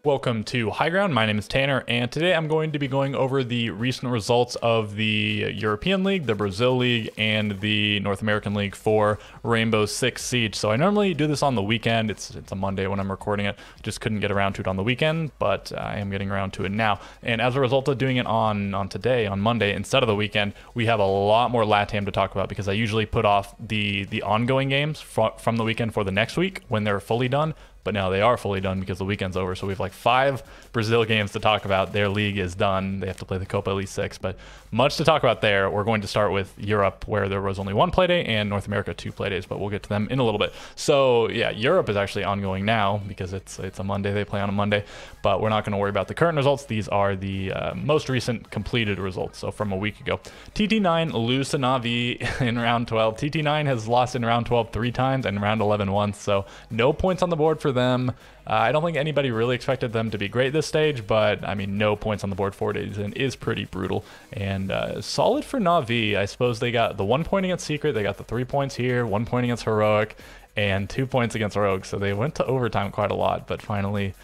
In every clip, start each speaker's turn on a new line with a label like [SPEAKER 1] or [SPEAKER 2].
[SPEAKER 1] Welcome to High Ground. My name is Tanner, and today I'm going to be going over the recent results of the European League, the Brazil League, and the North American League for Rainbow Six Siege. So I normally do this on the weekend. It's a Monday when I'm recording it. Just couldn't get around to it on the weekend, but I am getting around to it now. And as a result of doing it on today, on Monday, instead of the weekend, we have a lot more LATAM to talk about because I usually put off the ongoing games from the weekend for the next week when they're fully done. But now they are fully done because the weekend's over. So we have like 5 Brazil games to talk about. Their league is done. They have to play the Copa Elite 6, but much to talk about there. We're going to start with Europe, where there was only 1 play day, and North America 2 play days, but we'll get to them in a little bit. So yeah, Europe is actually ongoing now because it's a Monday. They play on a Monday, but we're not going to worry about the current results. These are the most recent completed results. So from a week ago, TT9 lose to Na'Vi in round 12. TT9 has lost in round 12 3 times and round 11 once. So no points on the board for them. I don't think anybody really expected them to be great this stage, but I mean, no points on the board 4 days in is pretty brutal. And solid for Na'Vi. I suppose they got the 1 point against Secret, they got the 3 points here, 1 point against Heroic, and 2 points against Rogue. So they went to overtime quite a lot, but finally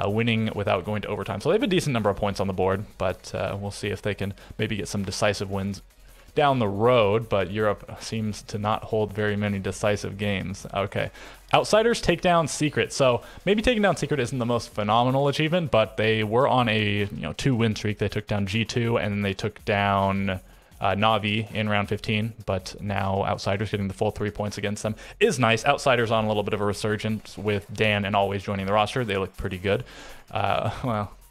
[SPEAKER 1] winning without going to overtime. So they have a decent number of points on the board, but we'll see if they can maybe get some decisive wins down the road. But Europe seems to not hold very many decisive games. Okay, Outsiders take down Secret. So maybe taking down Secret isn't the most phenomenal achievement, but they were on a 2-win streak. They took down G2 and then they took down Na'Vi in round 15, but now Outsiders getting the full 3 points against them is nice. Outsiders on a little bit of a resurgence with Dan and Always joining the roster. They look pretty good.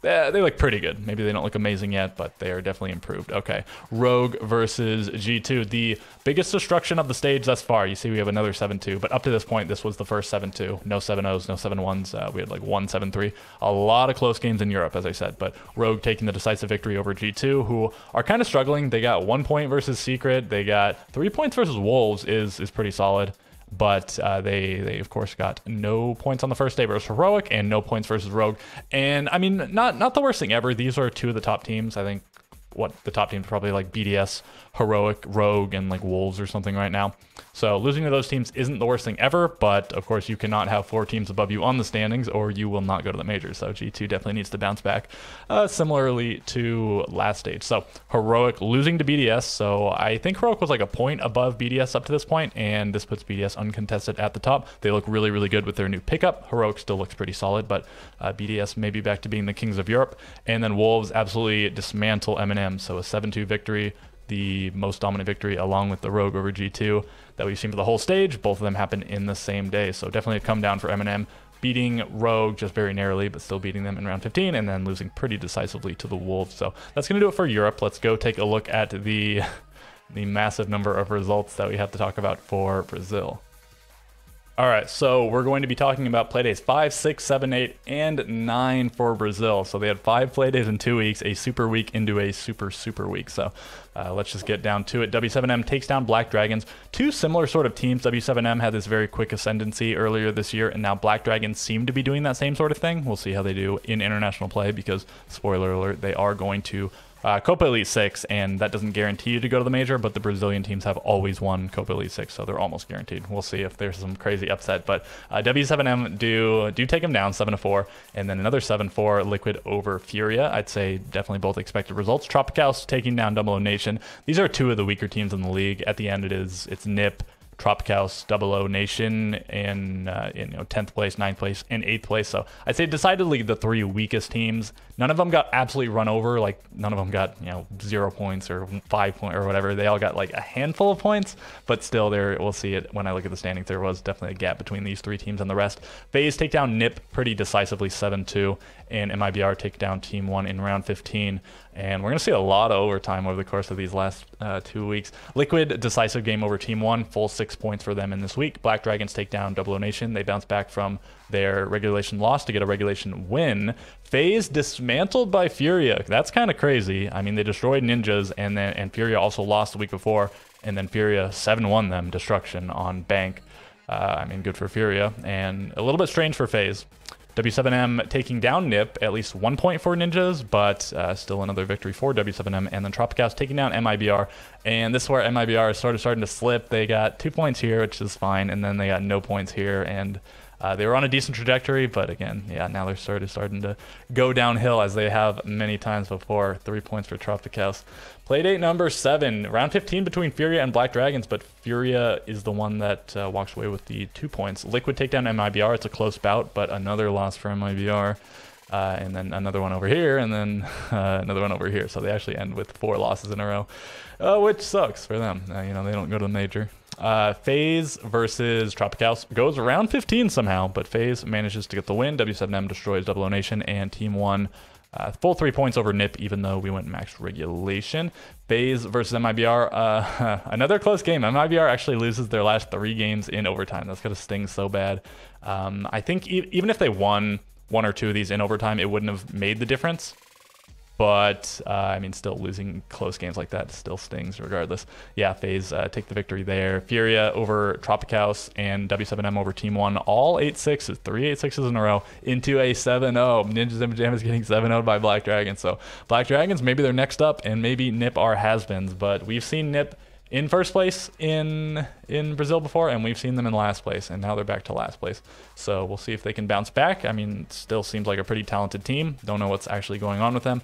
[SPEAKER 1] They look pretty good. Maybe they don't look amazing yet, but they are definitely improved. Okay, Rogue versus G2. The biggest destruction of the stage thus far. You see we have another 7-2, but up to this point, this was the first 7-2. No 7-0s, no 7-1s. We had like 1 7-3. A lot of close games in Europe, as I said, but Rogue taking the decisive victory over G2, who are kind of struggling. They got 1 point versus Secret. They got 3 points versus Wolves is pretty solid. But they of course got no points on the first day versus Heroic and no points versus Rogue. And I mean, not the worst thing ever. These are 2 of the top teams. I think the top teams probably like BDS, Heroic, Rogue, and like Wolves or something right now. So losing to those teams isn't the worst thing ever, but of course you cannot have 4 teams above you on the standings or you will not go to the majors. So G2 definitely needs to bounce back, similarly to last stage. So Heroic losing to BDS. So I think Heroic was like a point above BDS up to this point, and this puts BDS uncontested at the top. They look really, really good with their new pickup. Heroic still looks pretty solid, but BDS may be back to being the kings of Europe. And then Wolves absolutely dismantle M&M. So a 7-2 victory, the most dominant victory along with the Rogue over G2 that we've seen for the whole stage. Both of them happened in the same day. So definitely a come down for M&M, beating Rogue just very narrowly, but still beating them in round 15 and then losing pretty decisively to the Wolves. So that's going to do it for Europe. Let's go take a look at the massive number of results that we have to talk about for Brazil. All right, so we're going to be talking about playdays 5, 6, 7, 8, and 9 for Brazil. So they had 5 playdays in 2 weeks, a super week into a super week. So let's just get down to it. W7M takes down Black Dragons. 2 similar sort of teams. W7M had this very quick ascendancy earlier this year, and now Black Dragons seem to be doing that same sort of thing. We'll see how they do in international play because, spoiler alert, they are going to Copa Elite 6, and that doesn't guarantee you to go to the major, but the Brazilian teams have always won Copa Elite 6, so they're almost guaranteed. We'll see if there's some crazy upset, but W7M do take them down 7-4, and then another 7-4 Liquid over Furia. I'd say definitely both expected results. Tropicals taking down Double O Nation. These are 2 of the weaker teams in the league. At the end, it's NIP, Tropicals, Double O Nation, and 10th place, 9th place, and 8th place. So I'd say decidedly the 3 weakest teams. None of them got absolutely run over. Like none of them got 0 points or 5 points or whatever. They all got like a handful of points, but still there. We'll see it when I look at the standings. There was definitely a gap between these 3 teams and the rest. FaZe take down NIP pretty decisively 7-2, and MIBR take down Team 1 in round 15. And we're going to see a lot of overtime over the course of these last 2 weeks. Liquid, decisive game over Team 1, full 6 points for them in this week. Black Dragons take down Double O Nation. They bounce back from their regulation loss to get a regulation win. FaZe dismantled by Furia. That's kind of crazy. I mean, they destroyed Ninjas, and Furia also lost the week before, and then Furia 7-1 them, destruction on Bank. I mean, good for Furia, and a little bit strange for FaZe. W7M taking down NIP, at least 1 point for Ninjas, but still another victory for W7M. And then Tropicals taking down MIBR, and this is where MIBR is sort of starting to slip. They got 2 points here, which is fine, and then they got no points here, and They were on a decent trajectory, but again, yeah, now they're starting to go downhill as they have many times before. 3 points for Tropicals. Playdate number 7, round 15 between Furia and Black Dragons, but Furia is the one that walks away with the 2 points. Liquid take down MIBR. It's a close bout, but another loss for MIBR. And then another one over here, and then another one over here. So they actually end with 4 losses in a row, which sucks for them. You know, they don't go to the major. FaZe versus Tropicals goes around 15 somehow, but FaZe manages to get the win. W7M destroys Double O Nation, and Team 1 full 3 points over NiP, even though we went max regulation. FaZe versus MIBR, another close game. MIBR actually loses their last 3 games in overtime. That's going to sting so bad. I think even if they won 1 or 2 of these in overtime, it wouldn't have made the difference. But, I mean, still losing close games like that still stings regardless. Yeah, FaZe take the victory there. Furia over Tropicals and W7M over Team 1. All 8-6s, 3 8-6s in a row into a 7-0. Ninjas in Pajamas getting 7-0'd by Black Dragons. So Black Dragons, maybe they're next up, and maybe NiP are has-beens. But we've seen NiP in first place in Brazil before, and we've seen them in last place, and now they're back to last place. So we'll see if they can bounce back. I mean, it still seems like a pretty talented team. Don't know what's actually going on with them,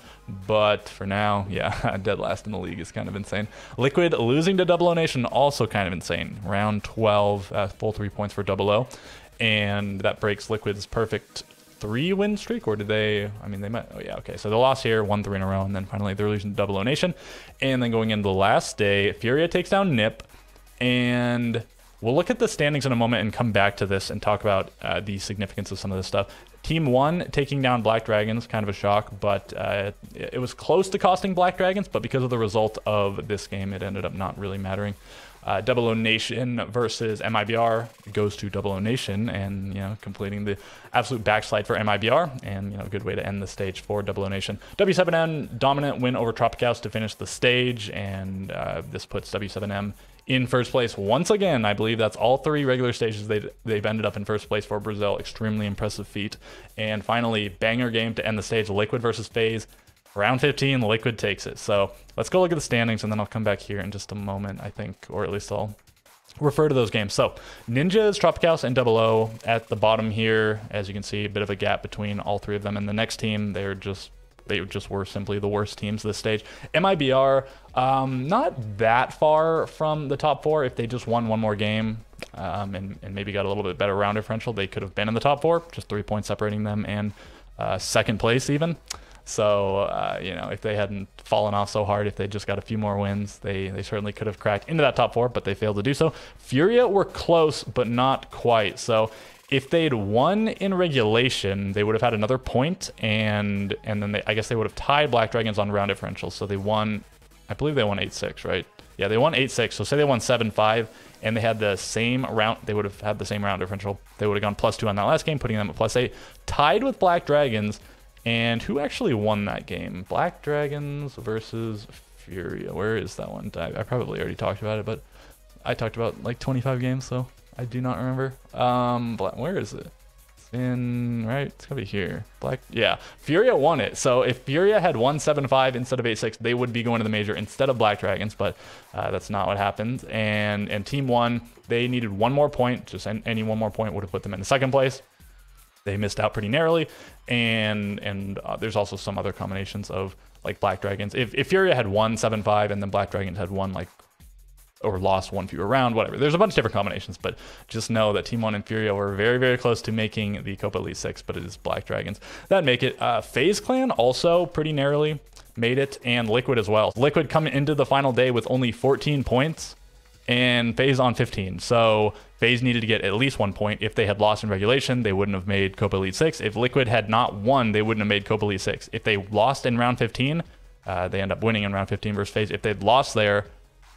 [SPEAKER 1] but for now, yeah, dead last in the league is kind of insane. Liquid losing to Double O Nation, also kind of insane. Round 12, full 3 points for Double O, and that breaks Liquid's perfect 3-win streak, or did they? I mean, they might. Oh yeah, okay. So they lost here, 1-3 in a row, and then finally they're losing to Double O Nation. And then going into the last day, Furia takes down NiP, and we'll look at the standings in a moment and come back to this and talk about the significance of some of this stuff. Team 1 taking down Black Dragons, kind of a shock, but it was close to costing Black Dragons, but because of the result of this game, it ended up not really mattering. Double O Nation versus MIBR goes to Double O Nation, and you know, completing the absolute backslide for MIBR, and you know, a good way to end the stage for Double O Nation. W7M dominant win over Tropicals to finish the stage, and this puts W7M in first place once again. I believe that's all 3 regular stages they've ended up in first place for Brazil. Extremely impressive feat. And finally, banger game to end the stage: Liquid versus FaZe. Round 15, Liquid takes it. So let's go look at the standings, and then I'll come back here in just a moment, I think, or at least I'll refer to those games. So Ninjas, Tropicals, and Double O at the bottom here. As you can see, a bit of a gap between all 3 of them. And the next team, they just were simply the worst teams this stage. MIBR, not that far from the top 4. If they just won 1 more game and maybe got a little bit better round differential, they could have been in the top 4. Just 3 points separating them, and second place even. So, you know, if they hadn't fallen off so hard, if they just got a few more wins, they certainly could have cracked into that top 4, but they failed to do so. Furia were close, but not quite. So if they'd won in regulation, they would have had another point, and then I guess they would have tied Black Dragons on round differential. So they won, I believe they won 8-6, right? Yeah, they won 8-6. So say they won 7-5, and they had the same round, they would have had the same round differential. They would have gone +2 on that last game, putting them at +8, tied with Black Dragons. And who actually won that game? Black Dragons versus Furia. Where is that one? I probably already talked about it, but I talked about like 25 games, so I do not remember. Where is it? It's in, right? It's gonna be here. Yeah, Furia won it. So if Furia had won 7-5 instead of 8-6, they would be going to the major instead of Black Dragons, but that's not what happened. And Team 1, they needed 1 more point. Just any 1 more point would have put them in the second place. They missed out pretty narrowly, and there's also some other combinations of like Black Dragons. If Furia had won 7-5 and then Black Dragons had won or lost 1 fewer round, whatever. There's a bunch of different combinations, but just know that Team 1 and Furia were very, very close to making the Copa Elite 6, but it is Black Dragons that make it. FaZe Clan also pretty narrowly made it, and Liquid as well. Liquid coming into the final day with only 14 points, and FaZe on 15. So FaZe needed to get at least 1 point. If they had lost in regulation, they wouldn't have made Copa Elite 6. If Liquid had not won, they wouldn't have made Copa Elite 6. If they lost in round 15, they end up winning in round 15 versus FaZe. If they'd lost there,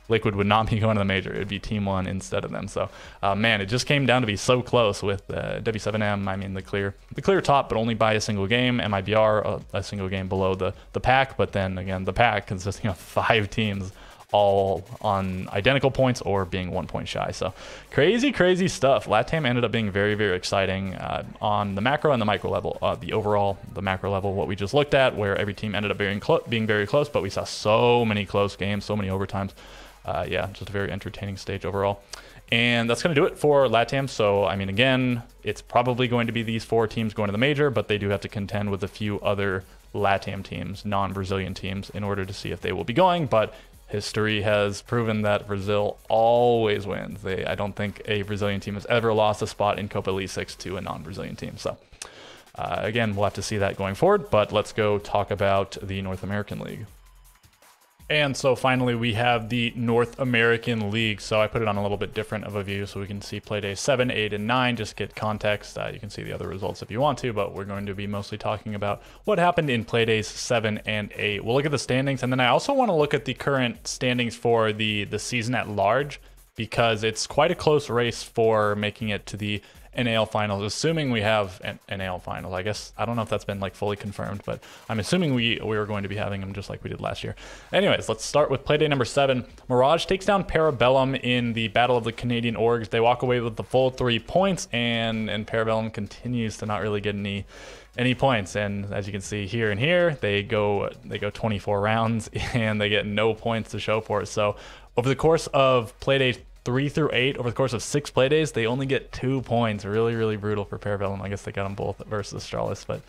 [SPEAKER 1] Liquid would not be going to the major. It would be Team 1 instead of them. So, man, it just came down to be so close with W7M. I mean, the clear top, but only by a single game. MIBR, a single game below the pack. But then, again, the pack consisting of 5 teams, all on identical points or being 1 point shy. So crazy, crazy stuff. LATAM ended up being very, very exciting on the macro and the micro level. The macro level, what we just looked at, where every team ended up being very close, but we saw so many close games, so many overtimes. Yeah, just a very entertaining stage overall. And that's going to do it for LATAM. So, I mean, again, it's probably going to be these 4 teams going to the major, but they do have to contend with a few other LATAM teams, non-Brazilian teams, in order to see if they will be going. But history has proven that Brazil always wins. I don't think a Brazilian team has ever lost a spot in Copa Elite 6 to a non-Brazilian team. So, again, we'll have to see that going forward. But let's go talk about the North American League. And so finally, we have the North American League. So I put it on a little bit different of a view so we can see play days 7, 8, and 9, just get context. You can see the other results if you want to, but we're going to be mostly talking about what happened in play days 7 and 8. We'll look at the standings, and then I also want to look at the current standings for the season at large, because it's quite a close race for making it to the NAL finals, assuming we have an NAL finals. I guess I don't know if that's been like fully confirmed, but I'm assuming we are going to be having them just like we did last year. Anyways, let's start with playday number 7. Mirage takes down Parabellum in the Battle of the Canadian Orgs. They walk away with the full 3 points, and Parabellum continues to not really get any points. And as you can see here and here, they go 24 rounds and they get no points to show for it. So over the course of playday 3 through 8, over the course of 6 play days, they only get 2 points. Really, really brutal for Parabellum. I guess they got them both versus Astralis, but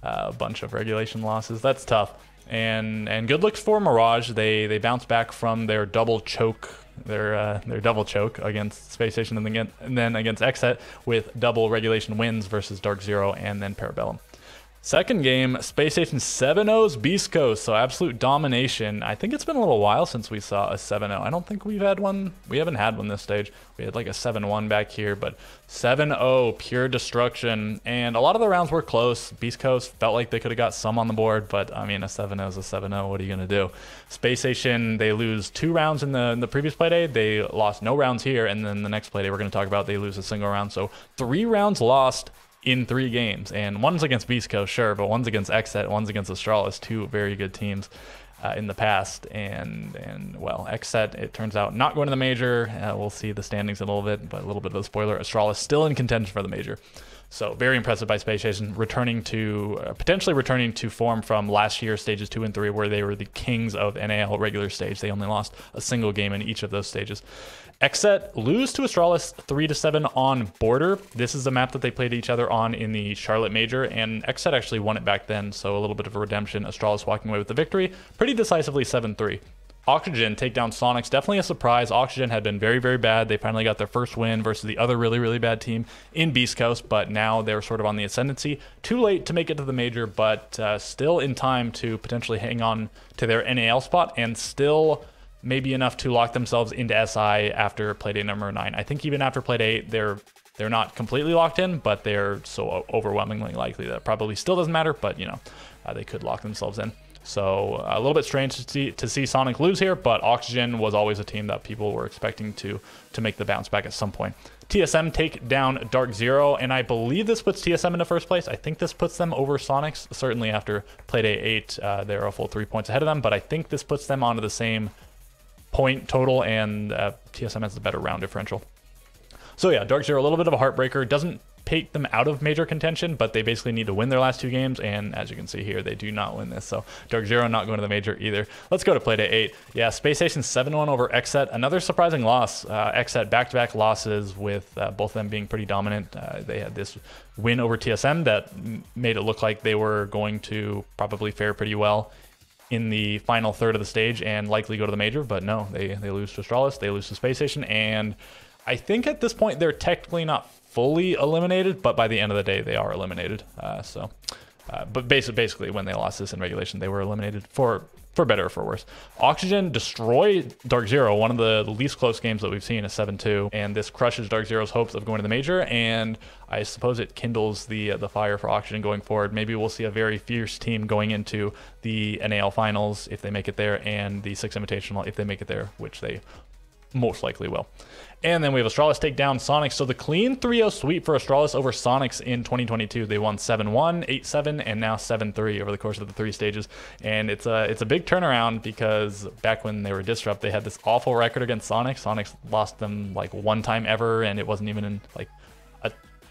[SPEAKER 1] a bunch of regulation losses. That's tough. And good looks for Mirage. They bounce back from their double choke, their double choke against Space Station, and then against Xset with double regulation wins versus Dark Zero and then Parabellum. Second game, Space Station 7-0's Beast Coast, so absolute domination. I think it's been a little while since we saw a 7-0. I don't think we've had one. We haven't had one this stage. We had like a 7-1 back here, but 7-0, pure destruction. And a lot of the rounds were close. Beast Coast felt like they could have got some on the board, but I mean, a 7-0 is a 7-0. What are you going to do? Space Station, they lose 2 rounds in the previous playday. They lost no rounds here, and then the next playday we're going to talk about, they lose a single round. So 3 rounds lost in 3 games, and one's against Beast Coast, sure, but one's against Xset, one's against Astralis, 2 very good teams in the past. And well, Xset, it turns out, not going to the major. We'll see the standings in a little bit, but a little bit of a spoiler, Astralis still in contention for the major. So very impressive by Space Station, potentially returning to form from last year's stages 2 and 3, where they were the kings of NAL regular stage. They only lost a single game in each of those stages. Xset lose to Astralis 3-7 on Border. This is the map that they played each other on in the Charlotte Major, and Xset actually won it back then, so a little bit of a redemption. Astralis walking away with the victory pretty decisively 7-3. Oxygen take down Sonics, definitely a surprise. Oxygen had been very, very bad. They finally got their first win versus the other really, really bad team in Beast Coast, but now they're sort of on the ascendancy. Too late to make it to the major, but still in time to potentially hang on to their NAL spot, and still maybe enough to lock themselves into SI after playday number 9. I think even after playday 8, they're not completely locked in, but they're so overwhelmingly likely that it probably still doesn't matter, but you know, they could lock themselves in. So a little bit strange to see Sonic lose here, but Oxygen was always a team that people were expecting to make the bounce back at some point. TSM take down Dark Zero, and I believe this puts TSM into first place. I think this puts them over Sonics. Certainly after playday 8, they're a full 3 points ahead of them, but I think this puts them onto the same point total, and TSM has the better round differential. So yeah, Dark Zero, a little bit of a heartbreaker. Doesn't take them out of major contention, but they basically need to win their last 2 games, and as you can see here, they do not win this. So Dark Zero not going to the major either. Let's go to playday 8. Yeah, Space Station 7-1 over Xset. Another surprising loss. Xset back-to-back losses with both of them being pretty dominant. They had this win over TSM that made it look like they were going to probably fare pretty well in the final third of the stage and likely go to the major, but no, they lose to Astralis, they lose to Space Station, and I think at this point they're technically not fully eliminated, but by the end of the day they are eliminated. But basically when they lost this in regulation, they were eliminated for better or for worse. Oxygen destroyed Dark Zero, one of the least close games that we've seen, a 7-2, and this crushes Dark Zero's hopes of going to the major, and I suppose it kindles the fire for Oxygen going forward. Maybe we'll see a very fierce team going into the NAL finals if they make it there, and the 6 Invitational if they make it there, which they most likely will. And then we have Astralis take down Sonics. So the clean 3-0 sweep for Astralis over Sonics in 2022. They won 7-1, 8-7, and now 7-3 over the course of the 3 stages. And it's a big turnaround, because back when they were Disrupt, they had this awful record against Sonics. Sonics lost them like 1 time ever, and it wasn't even in like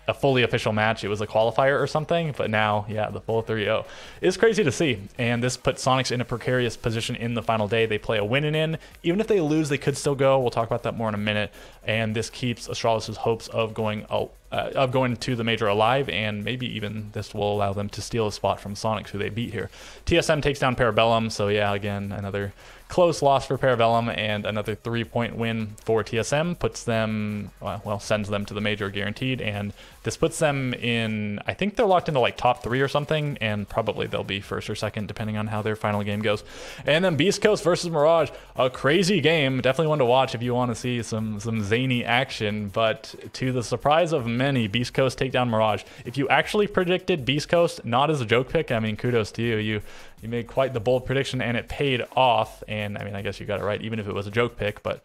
[SPEAKER 1] a fully official match. It was a qualifier or something, but now, yeah, the full 3-0 is crazy to see. And this puts Sonics in a precarious position in the final day. They play a win and in. Even if they lose, they could still go. We'll talk about that more in a minute. And this keeps Astralis' hopes of going to the major alive, and maybe even this will allow them to steal a spot from Sonics, who they beat here. TSM takes down Parabellum, so yeah, again, another close loss for Parabellum, and another 3-point win for TSM puts them, well, sends them to the major guaranteed, and this puts them in, I think they're locked into like top 3 or something, and probably they'll be first or second depending on how their final game goes. And then Beast Coast versus Mirage, a crazy game, definitely one to watch if you want to see some zany action, but to the surprise of many, Beast Coast take down Mirage. If you actually predicted Beast Coast, not as a joke pick, I mean, kudos to you. You made quite the bold prediction, and it paid off. And I mean, I guess you got it right, even if it was a joke pick. But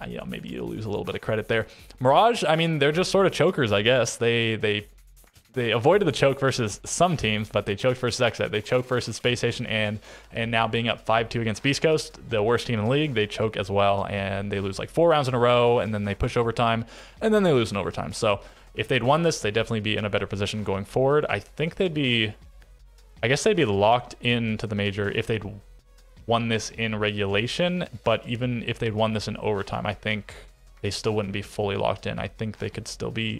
[SPEAKER 1] you know, maybe you'll lose a little bit of credit there. Mirage, I mean, they're just sort of chokers, I guess. They avoided the choke versus some teams, but they choked versus Exet. They choked versus Space Station, and now being up 5-2 against Beast Coast, the worst team in the league, they choke as well, and they lose like 4 rounds in a row, and then they push overtime, and then they lose in overtime. So if they'd won this, they'd definitely be in a better position going forward. I think I guess they'd be locked into the major if they'd won this in regulation, but even if they'd won this in overtime, I think they still wouldn't be fully locked in. I think they could still be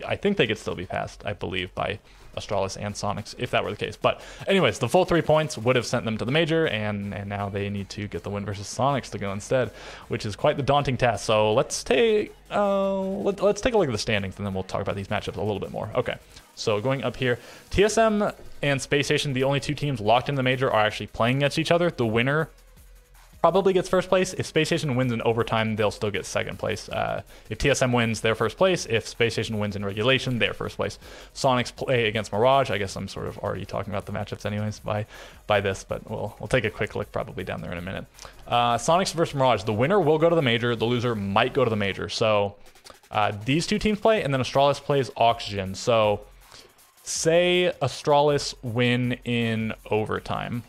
[SPEAKER 1] passed, I believe, by Astralis and Sonics, if that were the case. But anyways, the full 3 points would have sent them to the major, and now they need to get the win versus Sonics to go instead, which is quite the daunting task. So let's take let's take a look at the standings, and then we'll talk about these matchups a little bit more. Okay, so going up here, TSM and Space Station, the only 2 teams locked in the major, are actually playing against each other. The winner probably gets first place. If Space Station wins in overtime, they'll still get second place. If TSM wins, they're first place. If Space Station wins in regulation, they're first place. Sonics play against Mirage. I guess I'm sort of already talking about the matchups anyways by this, but we'll take a quick look probably down there in a minute. Sonics versus Mirage. The winner will go to the major. The loser might go to the major. So these 2 teams play, and then Astralis plays Oxygen. So say Astralis win in overtime.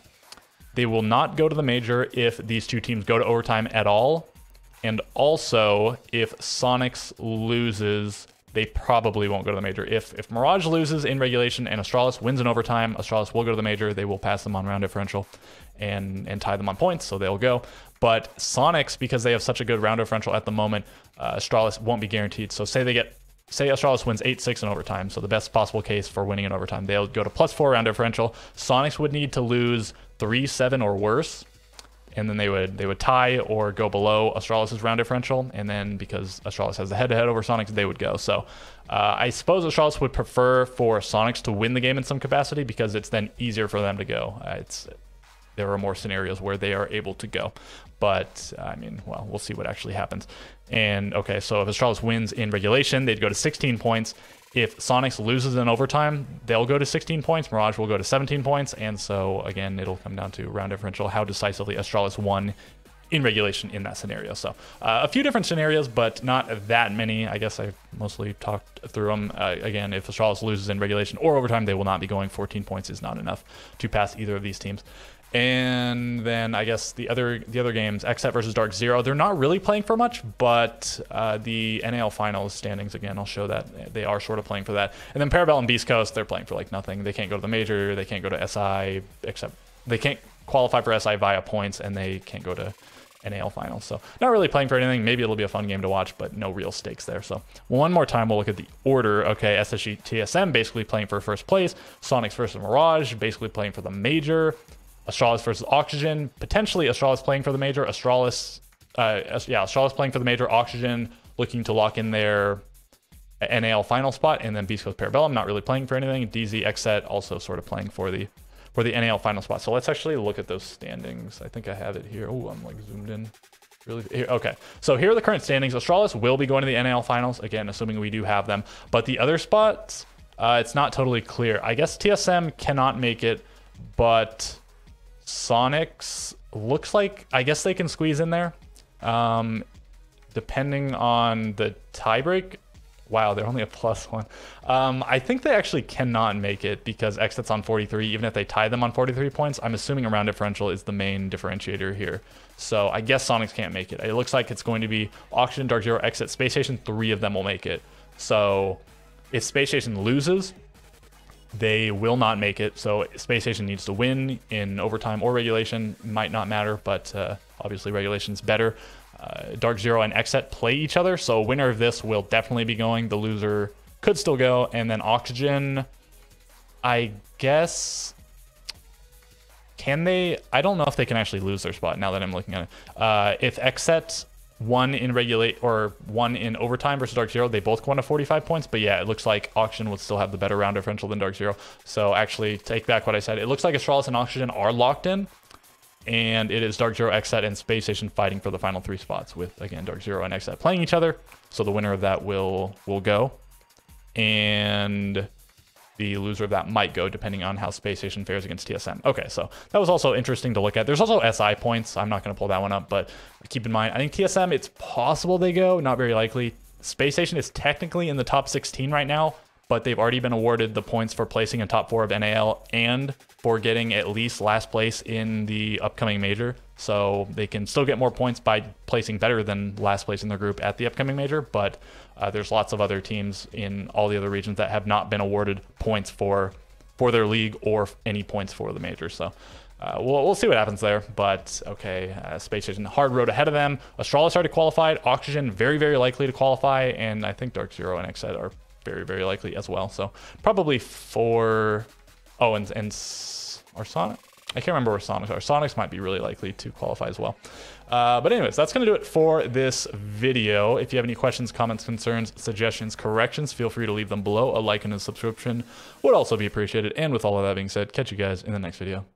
[SPEAKER 1] They will not go to the major if these 2 teams go to overtime at all. And also, if Sonics loses, they probably won't go to the major. If Mirage loses in regulation and Astralis wins in overtime, Astralis will go to the major. They will pass them on round differential and tie them on points, so they'll go. But Sonics, because they have such a good round differential at the moment, Astralis won't be guaranteed. So say Astralis wins 8-6 in overtime, so the best possible case for winning in overtime, they'll go to +4 round differential. Sonics would need to lose 3-7 or worse, and then they would tie or go below Astralis' round differential, and then because Astralis has the head-to-head over Sonics, they would go. So I suppose Astralis would prefer for Sonics to win the game in some capacity, because it's then easier for them to go. There are more scenarios where they are able to go. But, I mean, well, we'll see what actually happens. And, okay, so if Astralis wins in regulation, they'd go to 16 points. If Sonics loses in overtime, they'll go to 16 points. Mirage will go to 17 points. And so, again, it'll come down to round differential, how decisively Astralis won in regulation in that scenario. So a few different scenarios, but not that many. I guess I mostly talked through them. Again, if Astralis loses in regulation or overtime, they will not be going. 14 points is not enough to pass either of these teams. And then I guess the other games, XSET versus Dark Zero, they're not really playing for much, but the NAL finals standings, again, I'll show that they are sort of playing for that. And then Parabellum Beast Coast, they're playing for like nothing. They can't go to the major, they can't go to SI, except they can't qualify for SI via points, and they can't go to NAL finals. So not really playing for anything. Maybe it'll be a fun game to watch, but no real stakes there. So one more time, we'll look at the order. Okay, SSG TSM basically playing for first place. Sonics versus Mirage basically playing for the major. Astralis versus Oxygen, potentially Astralis playing for the major. Astralis playing for the major. Oxygen looking to lock in their NAL final spot, and then Beast Coast Parabellum not really playing for anything. DZ XSET also sort of playing for the NAL final spot. So let's actually look at those standings. I think I have it here. Oh, I'm like zoomed in. Really? Okay, so here are the current standings. Astralis will be going to the NAL finals, again, assuming we do have them. But the other spots, it's not totally clear. I guess TSM cannot make it, but Sonics looks like, I guess they can squeeze in there. Depending on the tiebreak. Wow, they're only a +1. I think they actually cannot make it because XSET's on 43. Even if they tie them on 43 points, I'm assuming a round differential is the main differentiator here. So I guess Sonics can't make it. It looks like it's going to be Oxygen, Dark Zero, XSET, Space Station. 3 of them will make it. So if Space Station loses, they will not make it. So Space Station needs to win in overtime or regulation. Might not matter, but obviously regulation's better. Dark Zero and Xset play each other, so winner of this will definitely be going. The loser could still go, and then Oxygen, I guess, can they? I don't know if they can actually lose their spot now that I'm looking at it. If Xset won in regulate or won in overtime versus Dark Zero, they both go on to 45 points. But yeah, it looks like Oxygen would still have the better round differential than Dark Zero. So actually, take back what I said. It looks like Astralis and Oxygen are locked in. And it is Dark Zero, Xset, and Space Station fighting for the final 3 spots with, again, Dark Zero and Xset playing each other. So the winner of that will go. And the loser of that might go, depending on how Space Station fares against TSM. Okay, so that was also interesting to look at. There's also SI points. I'm not going to pull that one up, but keep in mind, I think TSM, it's possible they go, not very likely. Space Station is technically in the top 16 right now, but they've already been awarded the points for placing in top 4 of NAL and for getting at least last place in the upcoming major. So they can still get more points by placing better than last place in their group at the upcoming major, but there's lots of other teams in all the other regions that have not been awarded points for their league or any points for the major. So we'll see what happens there. But okay, Space Station, hard road ahead of them. Astralis already qualified. Oxygen, very, very likely to qualify. And I think Dark Zero and Xset are very, very likely as well. So probably 4... Oh, and or Sonic? I can't remember where Sonics are. Sonics might be really likely to qualify as well. But anyways, that's going to do it for this video. If you have any questions, comments, concerns, suggestions, corrections, feel free to leave them below. A like and a subscription would also be appreciated. And with all of that being said, catch you guys in the next video.